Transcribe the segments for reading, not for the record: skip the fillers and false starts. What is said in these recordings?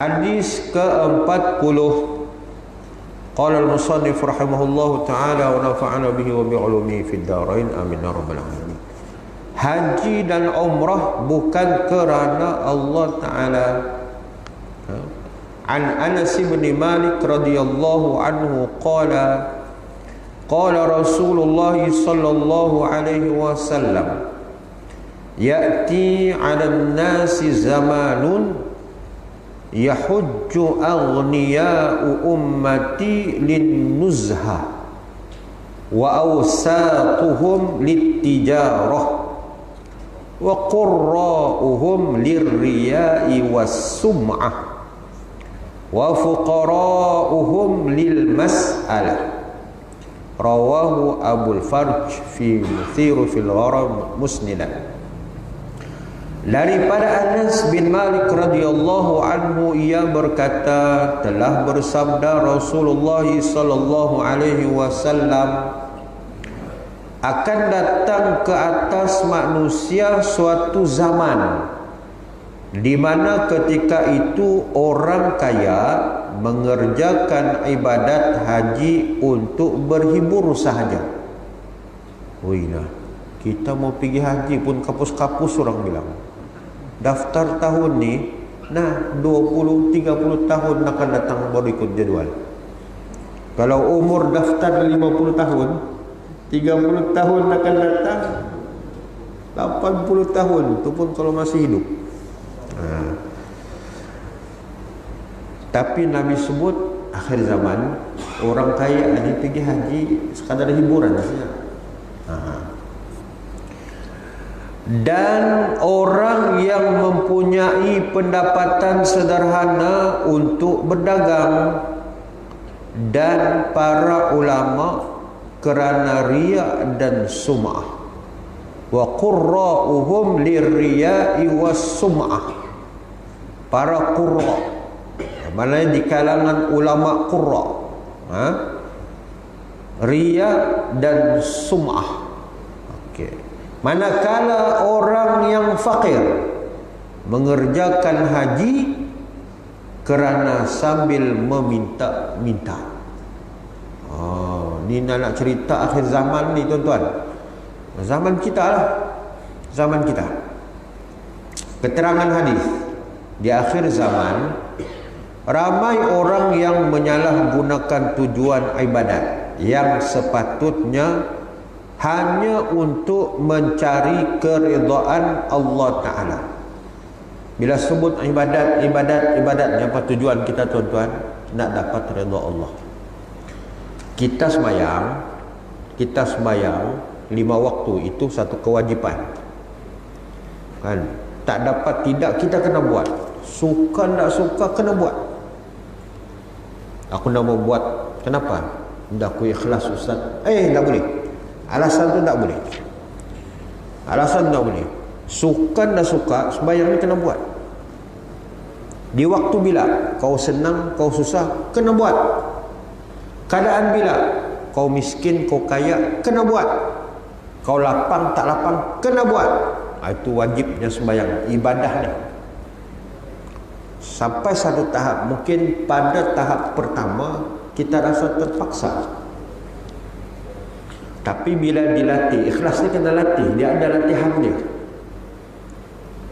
Hadis ke-40. Qala al-musannif rahimahullahu ta'ala wa nafa'ana bihi wa bi'ulumihi fid dharain amin ya rabbal alamin. Haji dan umrah bukan kerana Allah Ta'ala. An Anas bin Malik radhiyallahu anhu qala qala Rasulullah sallallahu alaihi wasallam ya'ti 'alan nasi zamanun yahujju aghniya'u ummati linnuzha wa awsatuhum littijarah wa qurra'uhum lirriya'i was-sum'ah wa fuqara'uhum lil mas'alah. Rawahu Abul Farj fi Muthiru fil Gharam musnidan. Daripada Anas bin Malik radhiyallahu anhu, ia berkata, telah bersabda Rasulullah sallallahu alaihi wasallam, akan datang ke atas manusia suatu zaman di mana ketika itu orang kaya mengerjakan ibadat haji untuk berhibur sahaja. Wih, kita mau pergi haji pun kapus-kapus orang bilang. Daftar tahun ni, 20-30 tahun akan datang baru ikut jadual. Kalau umur daftar 50 tahun, 30 tahun akan datang, 80 tahun, itu pun kalau masih hidup. Tapi Nabi sebut akhir zaman orang kaya ini pergi haji sekadar hiburan saja. Dan orang yang mempunyai pendapatan sederhana untuk berdagang, dan para ulama kerana riya dan sum'ah. Wa qurra'uhum lirriya'i was sum'ah. Para qurra, maknanya di kalangan ulama qurra, riya dan sum'ah. Okey. Manakala orang yang fakir mengerjakan haji kerana sambil meminta-minta. Ni nak cerita akhir zaman ni tuan-tuan. Zaman kita lah. Zaman kita. Keterangan hadis. Di akhir zaman, ramai orang yang menyalahgunakan tujuan ibadat yang sepatutnya hanya untuk mencari keridhaan Allah Ta'ala. Bila sebut ibadat, apa tujuan kita tuan-tuan? Nak dapat redha Allah. Kita sembahyang 5 waktu, itu satu kewajipan. Kan? Tak dapat tidak, kita kena buat. Suka tak suka, kena buat. Aku nak mau buat, kenapa? Dah aku ikhlas Ustaz. Tak boleh. Alasan tu tak boleh. Alasan tak boleh. Suka tak suka, sembahyang ni kena buat. Di waktu bila kau senang, kau susah, kena buat. Keadaan bila kau miskin, kau kaya, kena buat. Kau lapang, tak lapang, kena buat. Itu wajibnya sembahyang, ibadah ni. Sampai satu tahap, mungkin pada tahap pertama kita rasa terpaksa. Tapi bila dilatih, ikhlas ni kena latih, dia ada latihan dia.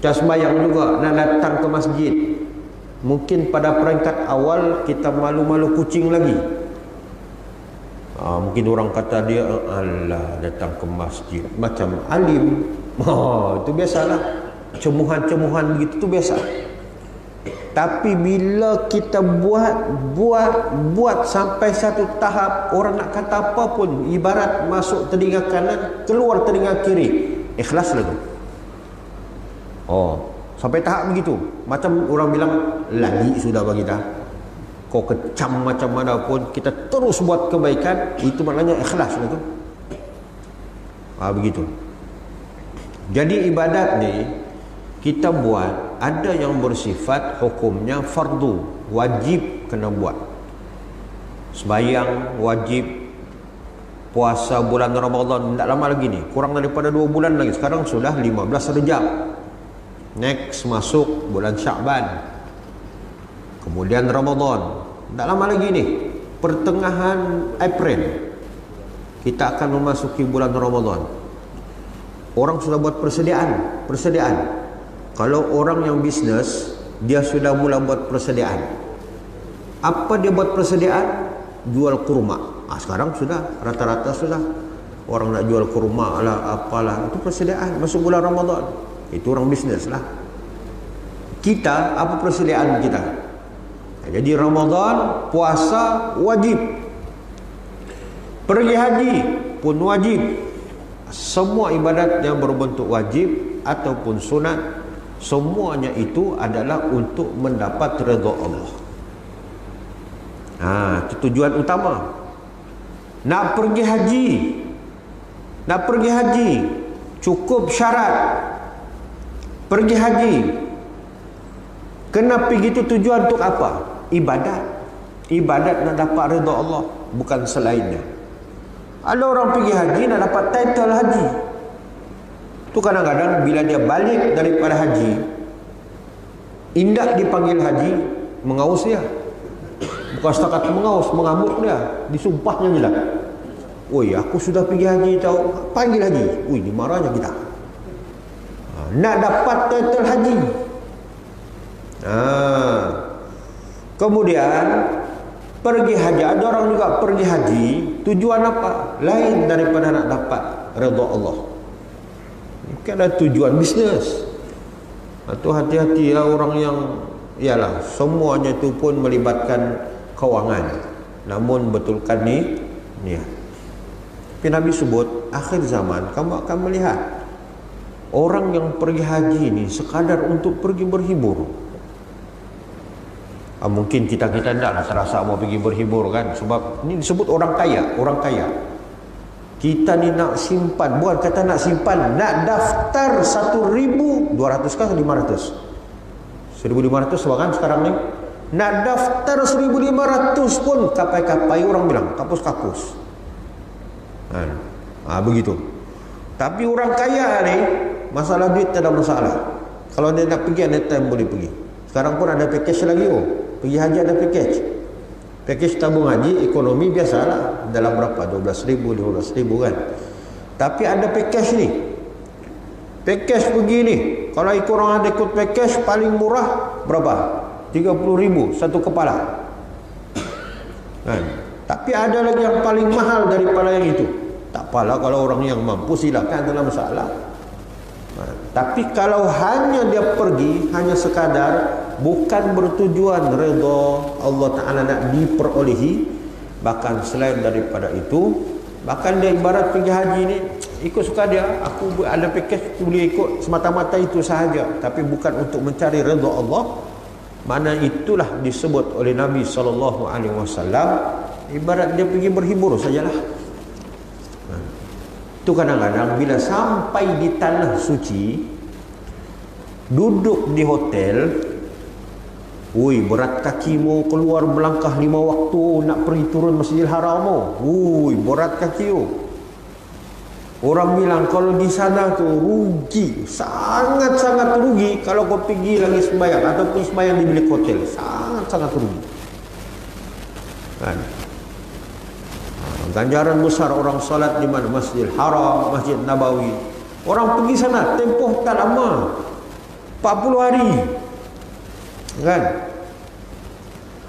Macam sembahyang juga, nak datang ke masjid, mungkin pada peringkat awal kita malu-malu kucing lagi. Mungkin orang kata dia, alah datang ke masjid macam alim. Itu biasalah, cemuhan-cemuhan begitu tu biasa. Tapi bila kita buat sampai satu tahap, orang nak kata apa pun, ibarat masuk telinga kanan, keluar telinga kiri, ikhlas lah tu. Sampai tahap begitu. Macam orang bilang, lagi sudah bagi dah. Kau kecam macam mana pun, kita terus buat kebaikan, itu maknanya ikhlas lah tu. Begitu. Jadi ibadat ni kita buat, ada yang bersifat hukumnya fardu, wajib kena buat. Sembahyang wajib, puasa bulan Ramadan, tak lama lagi ni, kurang daripada 2 bulan lagi. Sekarang sudah 15 Rejab. Next masuk bulan Sya'ban. Kemudian Ramadan, tak lama lagi nih, pertengahan April kita akan memasuki bulan Ramadan. Orang sudah buat persediaan. Kalau orang yang bisnes, dia sudah mula buat persediaan. Apa dia buat persediaan? Jual kurma. Sekarang sudah rata-rata sudah orang nak jual kurma lah, apalah, itu persediaan masuk bulan Ramadan. Itu orang bisnes lah. Kita, apa persediaan kita? Jadi Ramadan, puasa wajib, pergi haji pun wajib. Semua ibadat yang berbentuk wajib ataupun sunat, semuanya itu adalah untuk mendapat redha Allah. Itu tujuan utama. Nak pergi haji, cukup syarat pergi haji. Kena pergi itu tujuan untuk apa? Ibadat nak dapat redha Allah, bukan selainnya. Ada orang pergi haji nak dapat title haji. Tu kadang-kadang bila dia balik daripada haji, indak dipanggil haji, mengaus dia. Bukan setakat mengaus, mengamuk dia, disumpahnya je lah. Oi, aku sudah pergi haji tahu, panggil haji. Ui, ni marahnya kita. Nak dapat title haji. Kemudian pergi haji, ada orang juga pergi haji tujuan apa? Lain daripada nak dapat redha Allah. Mungkin ada tujuan bisnes. Atau hati-hati ya orang yang ialah semuanya itu pun melibatkan kewangan. Namun betulkan niat. Tapi Nabi sebut akhir zaman kamu akan melihat orang yang pergi haji ini sekadar untuk pergi berhibur. Mungkin kita tidaklah terasa mau pergi berhibur kan, sebab ini disebut orang kaya. Kita ni nak simpan, bukan kata nak simpan, nak daftar 1.200 kah 500? 1.500 kan sekarang ni. Nak daftar 1.500 pun kapai-kapai orang bilang, kapus-kapus. Begitu. Tapi orang kaya ni, masalah duit tak ada masalah. Kalau dia nak pergi, anytime boleh pergi. Sekarang pun ada package lagi pergi haji ada package tabung haji ekonomi biasalah, dalam berapa, 12.000 15.000 kan. Tapi ada package pergi ni, kalau ikut orang ada ikut package paling murah berapa, 30.000 satu kepala kan. Tapi ada lagi yang paling mahal daripada yang itu. Tak apalah, kalau orang yang mampu silakan, tak ada masalah. Tapi kalau hanya dia pergi hanya sekadar bukan bertujuan redha Allah Ta'ala nak diperolehi, bahkan selain daripada itu, bahkan dia ibarat pergi haji ni ikut suka dia, aku ada package boleh ikut semata-mata itu sahaja, tapi bukan untuk mencari redha Allah, mana itulah disebut oleh Nabi SAW ibarat dia pergi berhibur sajalah. Itu kadang-kadang bila sampai di tanah suci, duduk di hotel, berat kaki mau keluar melangkah 5 waktu nak pergi turun Masjidil Haram. Berat kaki. Orang bilang kalau di sana tu rugi, sangat-sangat rugi kalau kau pergi lagi sembahyang ataupun sembahyang di bilik hotel, sangat-sangat rugi. Kan? Ganjaran besar orang salat di mana? Masjidil Haram, Masjid Nabawi. Orang pergi sana tempoh tak lama, 40 hari. Kan?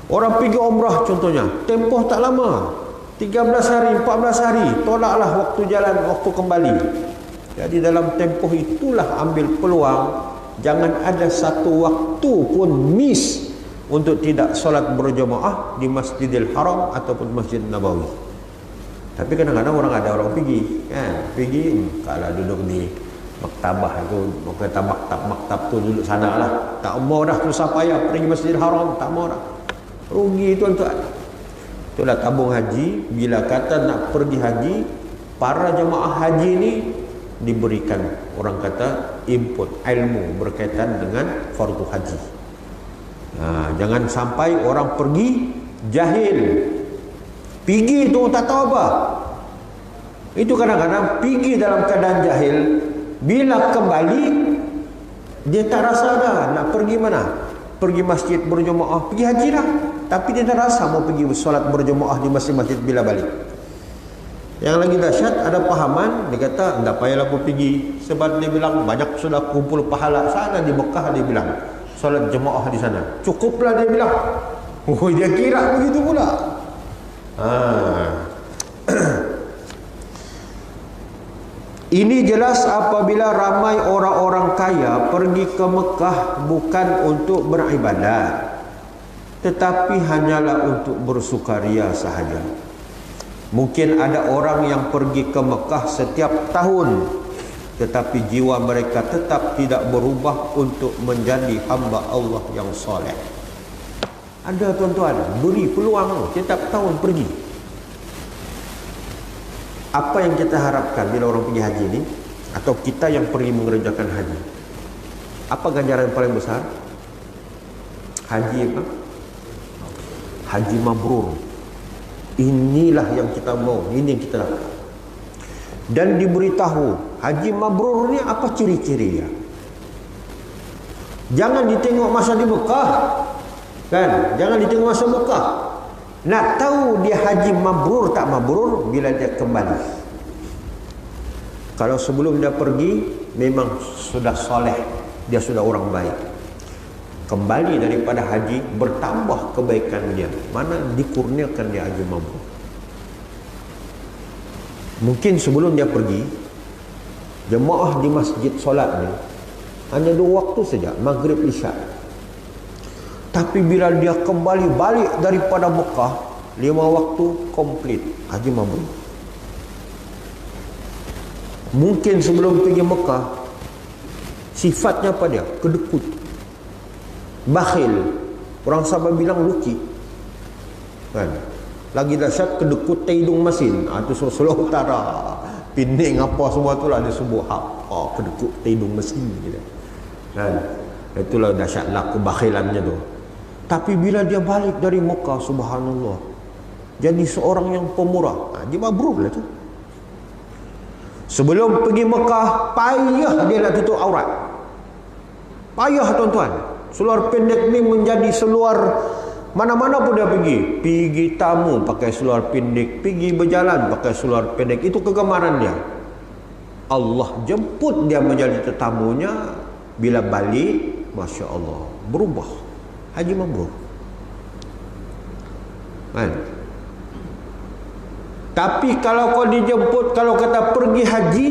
Orang pergi umrah contohnya, tempoh tak lama, 13 hari, 14 hari, tolaklah waktu jalan, waktu kembali. Jadi dalam tempoh itulah ambil peluang, jangan ada satu waktu pun miss untuk tidak solat berjamaah di Masjidil Haram ataupun Masjid Nabawi. Tapi kadang-kadang orang pergi kan, kalau duduk di maktabah itu, kata maktab tu duduk sana lah, tak mau dah susah payah pergi Masjidil Haram, tak mau dah, rugi tuan-tuan. Itulah tabung haji. Bila kata nak pergi haji, para jemaah haji ni diberikan, orang kata, input ilmu berkaitan dengan fardu haji. Jangan sampai orang pergi jahil, pergi tu tak tahu apa. Itu kadang-kadang pergi dalam keadaan jahil, bila kembali dia tak rasa dah nak pergi mana. pergi masjid berjemaah, pergi haji dah, tapi dia tak rasa mau pergi solat berjemaah di masjid-masjid bila balik. Yang lagi dahsyat, ada pahaman dia kata tak payahlah aku pergi, sebab dia bilang banyak sudah kumpul pahala sana di Mekah. Dia bilang solat jemaah di sana cukuplah, dia bilang. Oh, dia kira begitu pula. Ini jelas apabila ramai orang-orang kaya pergi ke Mekah bukan untuk beribadat, tetapi hanyalah untuk bersukaria sahaja. Mungkin ada orang yang pergi ke Mekah setiap tahun, tetapi jiwa mereka tetap tidak berubah untuk menjadi hamba Allah yang soleh. Ada tuan-tuan, beri peluang setiap tahun pergi. Apa yang kita harapkan bila orang pergi haji ni, atau kita yang pergi mengerjakan haji? Apa ganjaran yang paling besar? Haji apa? Haji mabrur. Inilah yang kita mau, ini yang kita lakukan. Dan diberitahu haji mabrur ni apa ciri-cirinya. Jangan ditengok masa di Mekah, kan? Jangan ditengok masa Mekah. Nak tahu dia haji mabrur tak mabrur bila dia kembali. Kalau sebelum dia pergi memang sudah soleh, dia sudah orang baik. Kembali daripada haji bertambah kebaikan dia, mana dikurniakan dia haji mabrur. Mungkin sebelum dia pergi, jemaah di masjid solat ni hanya 2 waktu saja, maghrib isya. Tapi bila dia kembali balik daripada Mekah, 5 waktu komplit haji mabrur. Mungkin sebelum pergi Mekah sifatnya apa dia? Kedekut, bakhil. Orang Sabah bilang luki, kan? Lagi dahsyat kedekut hidung masin. Itu Sulawesi Utara, Pening apa semua tu lah dia sebut kedekut hidung masin gitu. Kan? Itulah dahsyatlah kebakhilannya tu. Tapi bila dia balik dari Mekah, subhanallah, jadi seorang yang pemurah. Dia mabrur lah tu. Sebelum pergi Mekah, payah dia nak tutup aurat. Payah tuan-tuan. Seluar pendek ni menjadi seluar, mana-mana pun dia pergi. Pergi tamu pakai seluar pendek, pergi berjalan pakai seluar pendek. Itu kegemaran dia. Allah jemput dia menjadi tetamunya. Bila balik, Masya Allah, berubah. Haji mabrur. Kan? Tapi kalau kau dijemput, kalau kata pergi haji,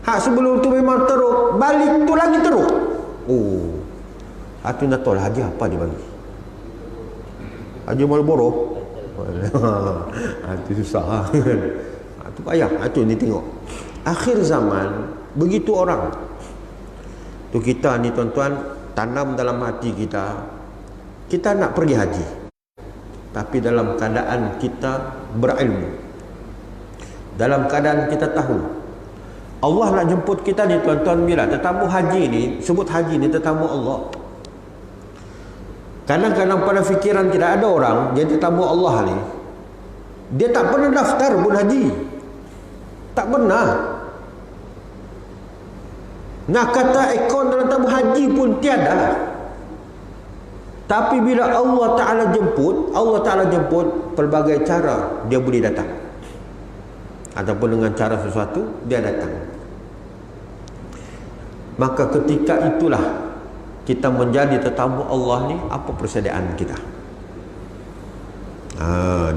sebelum tu memang teruk, balik tu lagi teruk. Itu nak tahu lah haji apa dia bagi. Haji Marlboro. Itu susah. Itu payah. Itu ni tengok. Akhir zaman begitu orang. Tu kita ni tuan-tuan, tanam dalam hati kita, kita nak pergi haji, tapi dalam keadaan kita berilmu, dalam keadaan kita tahu Allah nak jemput kita ni tuan-tuan. Bila tetamu haji ni, sebut haji ni tetamu Allah. Kadang-kadang pada fikiran kita ada orang jadi tetamu Allah ni, dia tak pernah daftar pun haji, tak pernah. Nak kata ikon dalam tamu haji pun tiada. Tapi bila Allah Ta'ala jemput pelbagai cara dia boleh datang. Ataupun dengan cara sesuatu dia datang. Maka ketika itulah kita menjadi tetamu Allah ni, apa persediaan kita?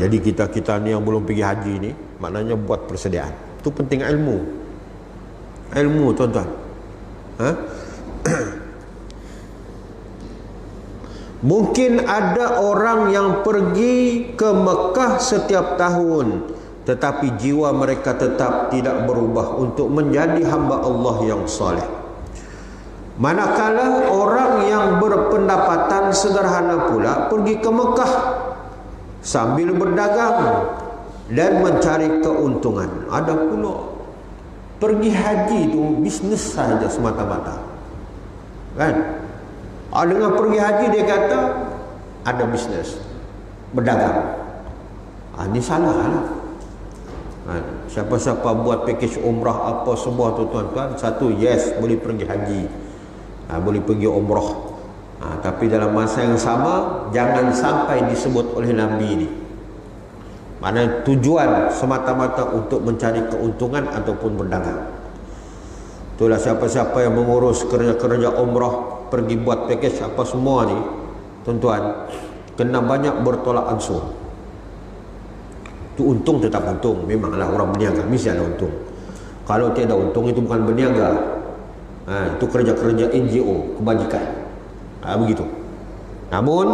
Jadi kita ni yang belum pergi haji ni, maknanya buat persediaan. Itu penting ilmu. Ilmu tuan-tuan. Mungkin ada orang yang pergi ke Mekah setiap tahun, tetapi jiwa mereka tetap tidak berubah untuk menjadi hamba Allah yang soleh. Manakala orang yang berpendapatan sederhana pula pergi ke Mekah sambil berdagang dan mencari keuntungan. Ada pula pergi haji itu bisnes saja semata-mata, kan? Dengan pergi haji dia kata ada bisnes, berdagang. Ini salah lah. Siapa-siapa buat package umrah apa semua tu tuan-tuan, satu yes boleh pergi haji, boleh pergi umrah, Tapi dalam masa yang sama jangan sampai disebut oleh Nabi ini. Mana tujuan semata-mata untuk mencari keuntungan ataupun berdagang. Itulah siapa-siapa yang mengurus kerja-kerja umrah, pergi buat package apa semua ni, tuan-tuan, kena banyak bertolak ansur. Itu untung tetap untung. Memanglah orang berniaga mesti ada untung. Kalau tiada untung itu bukan berniaga. Itu kerja-kerja NGO, kebajikan. Begitu. Namun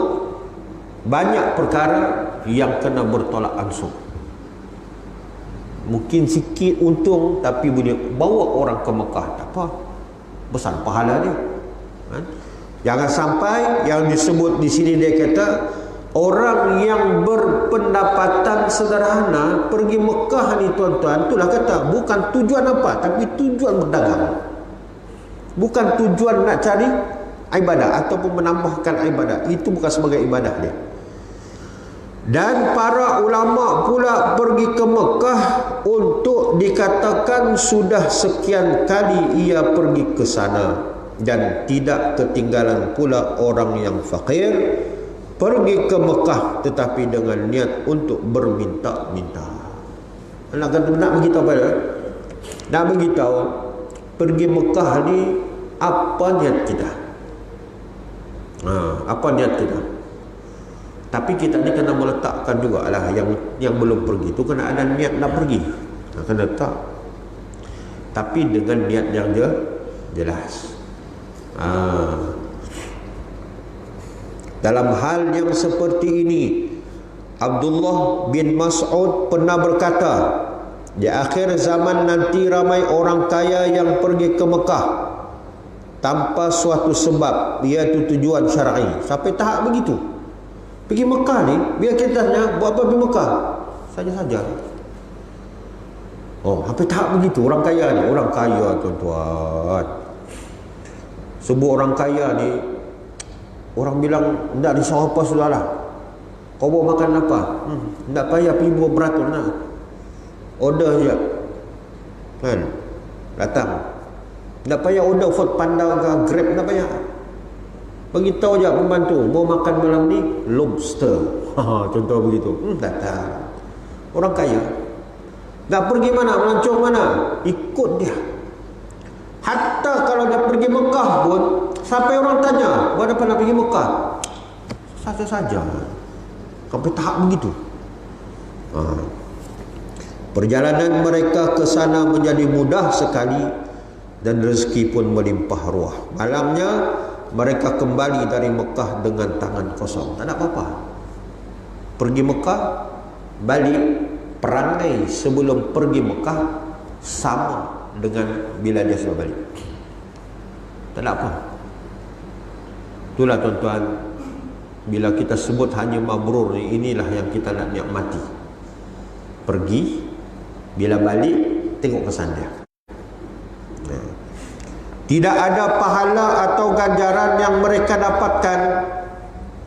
banyak perkara yang kena bertolak ansur. Mungkin sikit untung tapi boleh bawa orang ke Mekah, tak apa, besar pahala dia. Jangan sampai yang disebut di sini dia kata orang yang berpendapatan sederhana pergi Mekah ni tuan-tuan, itulah kata bukan tujuan apa tapi tujuan berdagang. Bukan tujuan nak cari ibadah ataupun menambahkan ibadah. Itu bukan sebagai ibadah dia. Dan para ulama pula pergi ke Mekah untuk dikatakan sudah sekian kali ia pergi ke sana, dan tidak ketinggalan pula orang yang fakir pergi ke Mekah tetapi dengan niat untuk berminta-minta. Nak beritahu apa dia? Nak beritahu pergi Mekah ni apa niat kita? Apa niat kita? Tapi kita ni kena meletakkan juga lah yang belum pergi tu kena ada niat nak pergi. Kena letak. Tapi dengan niat yang jelas. Dalam hal yang seperti ini, Abdullah bin Mas'ud pernah berkata, di akhir zaman nanti ramai orang kaya yang pergi ke Mekah tanpa suatu sebab, iaitu tujuan syar'i. Sampai tahap begitu. Pergi Mekah ni, biar kita tanya, buat apa pergi Mekah? Saja-saja. Sampai tahap begitu orang kaya ni. Orang kaya tuan-tuan. Sebut orang kaya ni, orang bilang, tak risau apa sudahlah. Kau bawa makan apa? Tak payah pergi buat beratur nak. Order je. Kan? Datang. Tak payah order Food Panda ke Grab, tak payah. Beritahu je pembantu, mau makan malam ni lobster. Contoh begitu. Datang. Orang kaya. Tak pergi mana, melancong mana, ikut dia. Hatta kalau dia pergi Mekah pun, sampai orang tanya, buat apa nak pergi Mekah? Saja-saja. Sampai tahap begitu. Perjalanan mereka ke sana menjadi mudah sekali dan rezeki pun melimpah ruah. Malamnya mereka kembali dari Mekah dengan tangan kosong. Tak ada apa-apa. Pergi Mekah, balik, perangai sebelum pergi Mekah sama dengan bila dia sudah balik. Tak ada apa. Itulah tuan-tuan, bila kita sebut hanya mabrur ni, inilah yang kita nak nikmati. Pergi, bila balik, tengok kesan dia. Tidak ada pahala atau ganjaran yang mereka dapatkan.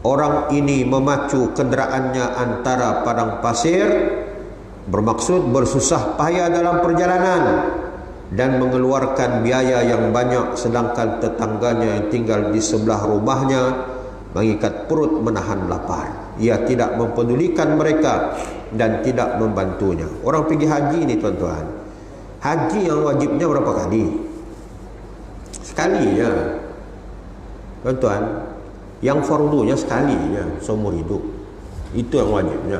Orang ini memacu kenderaannya antara padang pasir, bermaksud bersusah payah dalam perjalanan dan mengeluarkan biaya yang banyak, sedangkan tetangganya yang tinggal di sebelah rumahnya mengikat perut menahan lapar. Ia tidak mempedulikan mereka dan tidak membantunya. Orang pergi haji ni tuan-tuan, haji yang wajibnya berapa kali? Sekali je tuan-tuan. Yang fardunya sekali je seumur hidup. Itu yang wajibnya.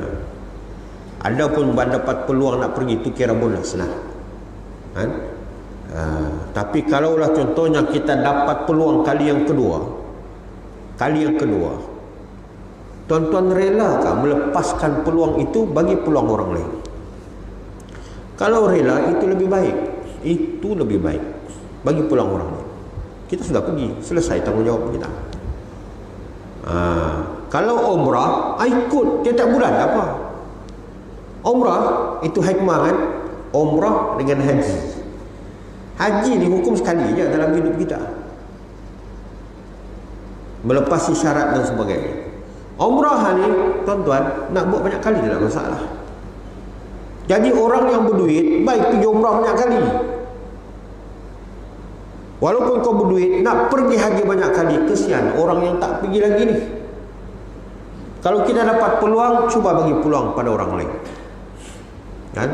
Adapun dapat peluang nak pergi, itu kira bonus lah. Tapi kalaulah contohnya kita dapat peluang kali yang kedua, tuan-tuan relakah melepaskan peluang itu bagi peluang orang lain? Kalau rela, itu lebih baik. Itu lebih baik bagi peluang orang lain. Kita sudah pergi, selesai tanggungjawab kita. Kalau umrah, ikut tiap bulan apa? Umrah itu hikmah kan? Umrah dengan haji. Haji ni hukum sekali je dalam hidup kita, melepasi syarat dan sebagainya. Umrah ni tuan-tuan nak buat banyak kali tidak masalah. Jadi orang yang berduit baik pergi umrah banyak kali. Walaupun kau berduit, nak pergi haji banyak kali, kesian orang yang tak pergi lagi ni. Kalau kita dapat peluang, cuba bagi peluang pada orang lain. Kan?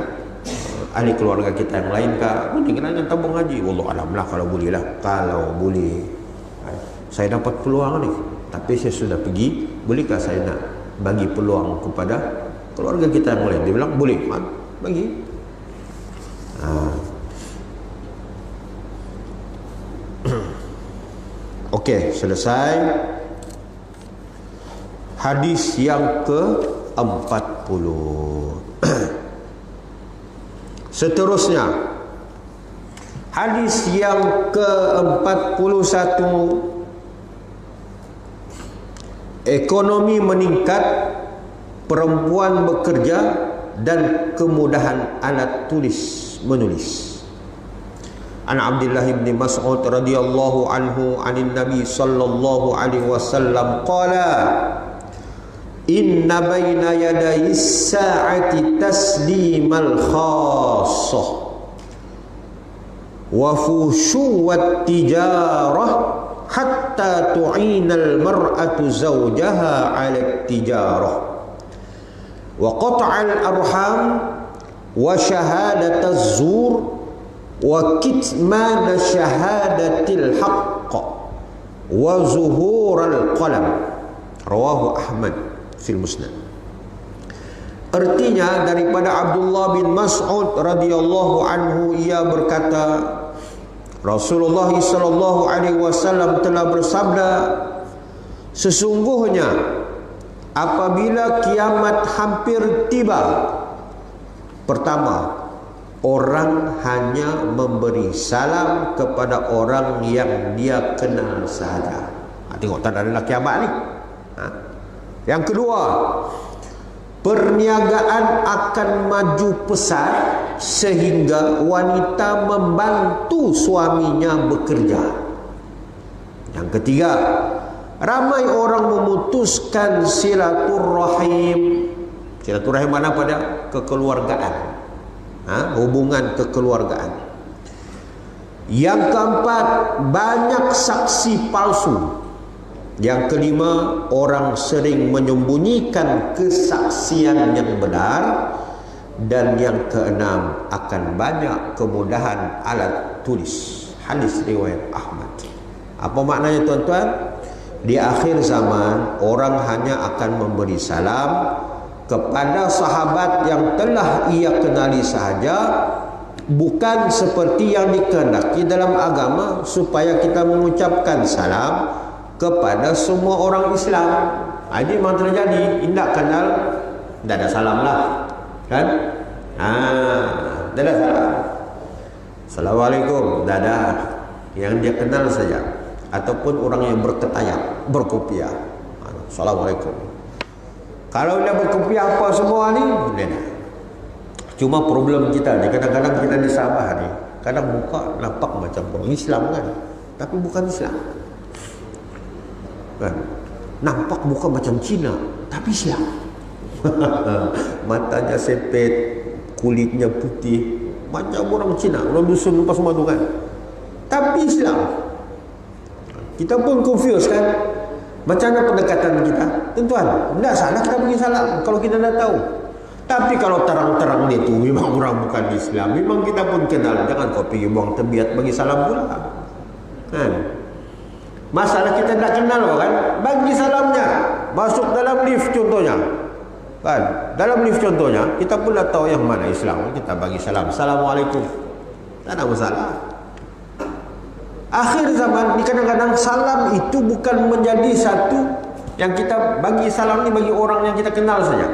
Ahli keluarga kita yang lain kah? Mungkin kena tabung haji. Wallah alam lah kalau boleh lah. Kalau boleh. Saya dapat peluang ni. Tapi saya sudah pergi. Bolehkah saya nak bagi peluang kepada keluarga kita yang lain? Dia bilang boleh. Bagi. Okey, selesai. Hadis yang ke-40. Seterusnya, hadis yang ke-41. Ekonomi meningkat, perempuan bekerja, dan kemudahan alat tulis menulis. An Abdullah bin Mas'ud radhiyallahu anhu anin Nabi sallallahu alaihi wasallam qala inna baina yaday as-sa'ati taslimal khassah wa fushu wat tijarah hatta tu'inal mar'atu zawjaha 'ala tijarah wa qat'al arham wa shahadataz zur wa kitman syahadatil haqq wa zuhural qalam. Rawahu Ahmad fil Musnad. Artinya daripada Abdullah bin Mas'ud radhiyallahu anhu, ia berkata, Rasulullah sallallahu alaihi wasallam telah bersabda, sesungguhnya apabila kiamat hampir tiba, pertama, orang hanya memberi salam kepada orang yang dia kenal sahaja. Tengok tanda-tanda kiamat ni. Yang kedua, perniagaan akan maju pesat sehingga wanita membantu suaminya bekerja. Yang ketiga, ramai orang memutuskan silaturahim. Silaturahim mana pada? Kekeluargaan. Hubungan kekeluargaan. Yang keempat, banyak saksi palsu. Yang kelima, orang sering menyembunyikan kesaksian yang benar. Dan yang keenam, akan banyak kemudahan alat tulis. Hadis riwayat Ahmad. Apa maknanya tuan-tuan? Di akhir zaman, orang hanya akan memberi salam kepada sahabat yang telah ia kenali sahaja, bukan seperti yang dikehendaki dalam agama supaya kita mengucapkan salam kepada semua orang Islam. Ini memang terjadi. Tidak kenal, tidak ada salam lah, kan? Tidak ada salam. Assalamualaikum, tidak ada. Yang dia kenal saja, ataupun orang yang berketayak, berkopiah. Assalamualaikum. Kalau dia berkopiah apa semua ni, dia dah. Cuma problem kita ni, kadang-kadang kita di Sabah ni, kadang muka nampak macam orang Islam kan, tapi bukan Islam. Kan? Nampak muka macam Cina, tapi Islam. Matanya sepet, kulitnya putih, macam orang Cina, orang dusun lupa semua tu kan. Tapi Islam. Kita pun confused kan. Macam mana pendekatan kita? Tuan-tuan, tidak salah kita bagi salam kalau kita dah tahu. Tapi kalau terang-terang dia tu memang orang bukan Islam, memang kita pun kenal, jangan kau pergi buang tebiat bagi salam pula. Kan? Masalah kita tak kenal kan? Bagi salamnya. Masuk dalam lift contohnya. Kan? Dalam lift contohnya, kita pun dah tahu yang mana Islam, kita bagi salam. Assalamualaikum. Tak ada masalah. Akhir zaman ni kadang-kadang salam itu bukan menjadi satu yang kita bagi salam ni bagi orang yang kita kenal saja.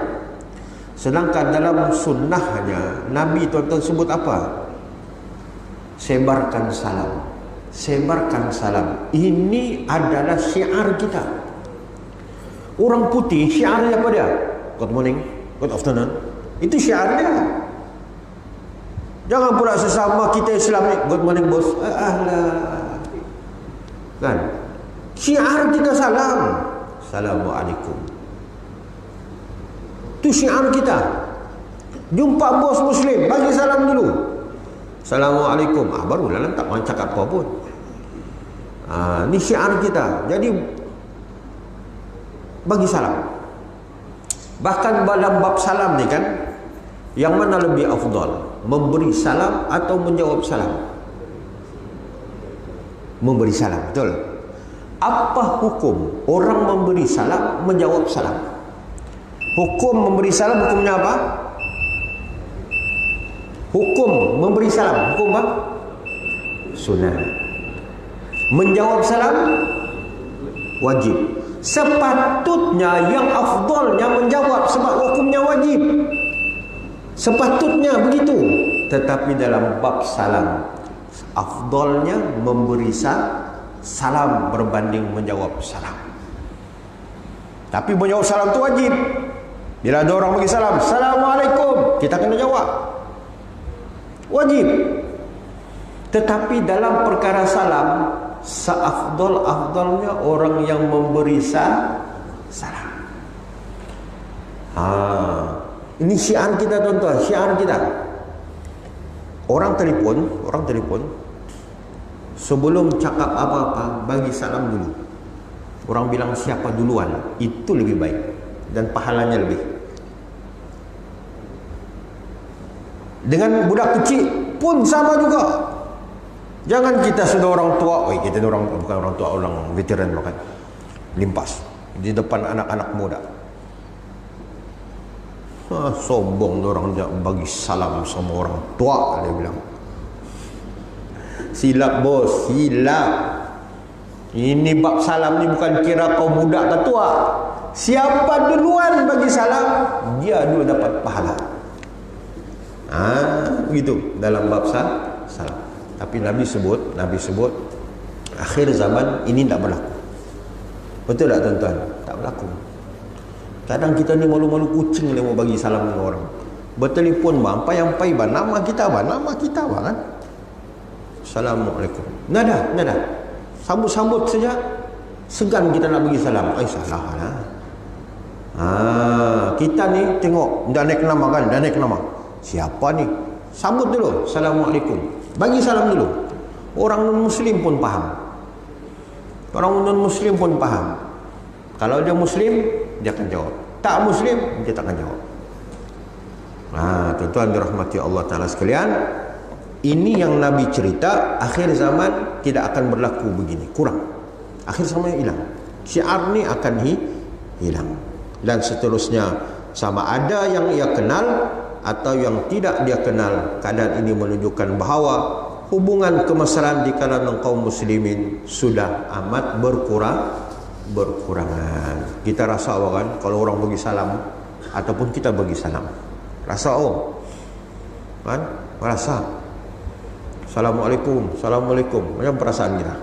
Sedangkan dalam sunnahnya Nabi tuan-tuan sebut apa? Sebarkan salam. Sebarkan salam. Ini adalah syiar kita. Orang putih syiarnya apa dia? Good morning, good afternoon. Itu syiarnya. Jangan pula sesama kita Islam ni good morning bos. Kan? Syiar kita salam. Assalamualaikum. Itu syiar kita. Jumpa bos muslim, bagi salam dulu. Assalamualaikum. Barulah tak orang cakap apa pun. Ini syiar kita. Jadi bagi salam. Bahkan dalam bab salam ni kan, yang mana lebih afdal? Memberi salam atau menjawab salam? Memberi salam, betul. Apa hukum orang memberi salam, menjawab salam? Hukum memberi salam, hukumnya apa? Hukum memberi salam, hukum apa? Sunnah. Menjawab salam wajib. Sepatutnya yang afdalnya menjawab sebab hukumnya wajib. Sepatutnya begitu. Tetapi dalam bab salam, afdalnya memberi salam berbanding menjawab salam. Tapi menjawab salam itu wajib. Bila ada orang bagi salam, Assalamualaikum, kita kena jawab. Wajib. Tetapi dalam perkara salam, seafdal-afdalnya orang yang memberi salam. Ini syiar kita tuan-tuan, syiar kita. Orang telefon, sebelum cakap apa-apa, bagi salam dulu. Orang bilang siapa duluan, itu lebih baik dan pahalanya lebih. Dengan budak kecil pun sama juga. Jangan kita sudah orang tua, kita bukan orang tua, orang veteran bahkan, limpas di depan anak-anak muda. Sombong orang bagi salam sama orang tua, dia bilang. Silap bos, silap. Ini bab salam ni bukan kira kau muda ke tua. Siapa duluan bagi salam, dia dulu dapat pahala. Begitu dalam bab salam. Tapi Nabi sebut akhir zaman ini tak berlaku. Betul tak tuan-tuan? Tak berlaku. Kadang kita ni malu-malu kucing dia mau bagi salam dengan orang. Bertelefon bang, pai bang, nama kita bang kan. Assalamualaikum. Nada. Sambut saja. Segan kita nak bagi salam. Salah lah. Kita ni tengok dah naik nama kan, siapa ni? Sambut dulu. Assalamualaikum. Bagi salam dulu. Orang non-muslim pun faham. Kalau dia muslim, dia akan jawab. Tak muslim, dia tak akan jawab. Tuan-tuan dirahmati Allah Ta'ala sekalian, ini yang Nabi cerita, akhir zaman tidak akan berlaku begini, kurang. Akhir zaman hilang. Syiar ni akan hilang. Dan seterusnya, sama ada yang ia kenal atau yang tidak dia kenal. Keadaan ini menunjukkan bahawa hubungan kemesraan di kalangan kaum muslimin sudah amat berkurangan. Kita rasa kan kalau orang bagi salam ataupun kita bagi salam, rasa kan, rasa Assalamualaikum macam perasaan kita.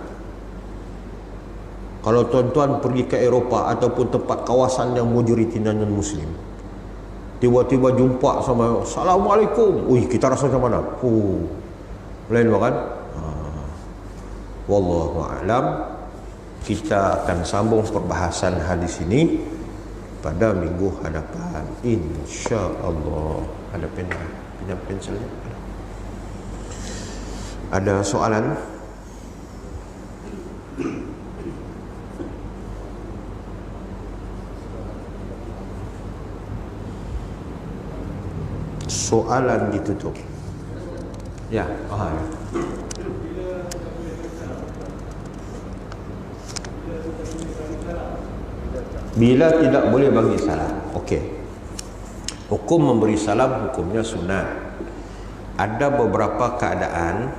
Kalau tuan-tuan pergi ke Eropah ataupun tempat kawasan yang majoriti non muslim, tiba-tiba jumpa sama Assalamualaikum, kita rasa macam mana? Lain kan? Wallahu a'lam. Kita akan sambung perbahasan hadis ini pada minggu hadapan, insya-Allah. Ada pinjam pensilnya? Ada soalan? Soalan ditutup. Ya, bila tidak boleh bagi salam. Okey. Hukum memberi salam hukumnya sunat. Ada beberapa keadaan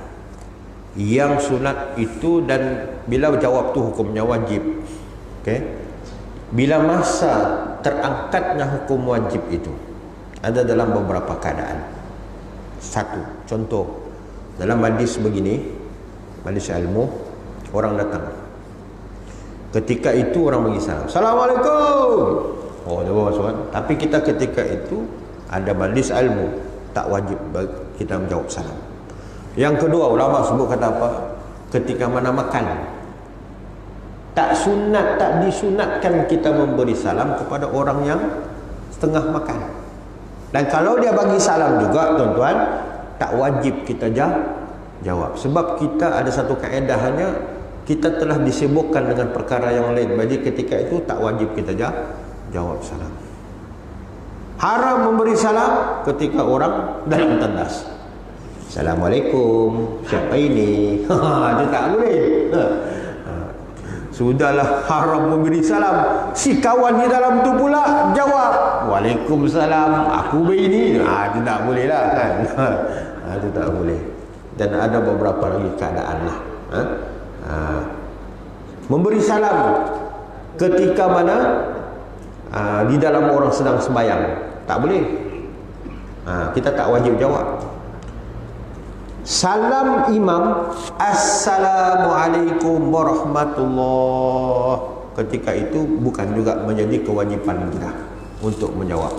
yang sunat itu dan bila jawab tu hukumnya wajib. Okey. Bila masa terangkatnya hukum wajib itu ada dalam beberapa keadaan. Satu, contoh dalam hadis begini, hadis ilmu, orang datang. Ketika itu orang bagi salam, Assalamualaikum. Dia bawa soalan. Tapi kita ketika itu ada majlis ilmu, tak wajib kita menjawab salam. Yang kedua, ulama sebut kata apa? Ketika mana makan, tak disunatkan kita memberi salam kepada orang yang setengah makan. Dan kalau dia bagi salam juga, tuan-tuan, tak wajib kita jawab. Sebab kita ada satu kaedahnya, kita telah disibukkan dengan perkara yang lain. Jadi ketika itu tak wajib kita jawab salam. Haram memberi salam ketika orang dalam tandas. Assalamualaikum, siapa ini? Itu tak boleh. Sudahlah haram memberi salam, si kawan di dalam tu pula jawab Waalaikumsalam, aku begini. Itu tak boleh lah kan. Itu tak boleh. Dan ada beberapa lagi keadaan lah. Memberi salam ketika mana di dalam orang sedang sembahyang, tak boleh. Kita tak wajib jawab. Salam imam, Assalamualaikum warahmatullah, ketika itu bukan juga menjadi kewajipan kita untuk menjawab.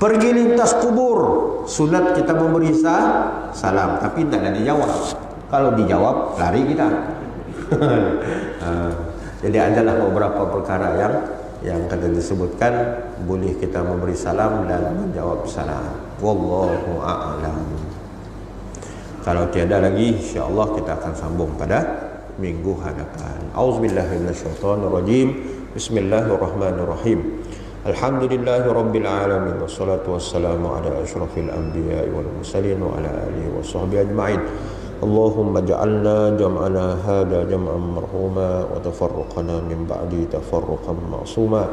Pergi lintas kubur, sunat kita memberi salam, tapi tidak ada dijawab. Kalau dijawab, lari kita. Jadi adalah beberapa perkara yang kata disebutkan boleh kita memberi salam dan menjawab salam. Wallahu a'lam. Kalau tiada lagi, insya-Allah kita akan sambung pada minggu hadapan. Auzubillahi minasyaitonirrajim. Bismillahirrahmanirrahim. Alhamdulillahirabbil alamin wassalatu wassalamu ala asyrafil anbiya'i wal mursalin wa ala alihi washabbihi ajma'in. Allahumma ja'alna jam'ana hadha jam'an marhuma wa tafarruqana min ba'di tafarruqan ma'suma.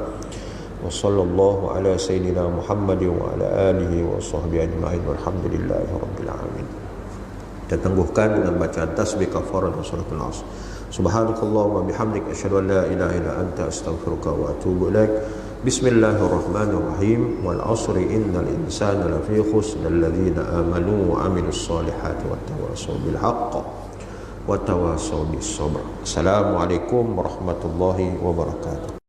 Wa sallallahu ala sayyidina Muhammadin wa ala alihi washabbihi ajma'in walhamdulillahi rabbil alamin. Kita tangguhkan dengan bacaan tasbih kafarat suratul As. Subhanakallahumma bihamdika asyhadu an la ilaha illa anta astaghfiruka wa atubu ilaik. Bismillahirrahmanirrahim. Wal 'asri innal insana lafi khusr alladziina aamanu wa 'amilus solihati wattawassaw bil haqq wattawassaw bis sabr. Assalamualaikum warahmatullahi wabarakatuh.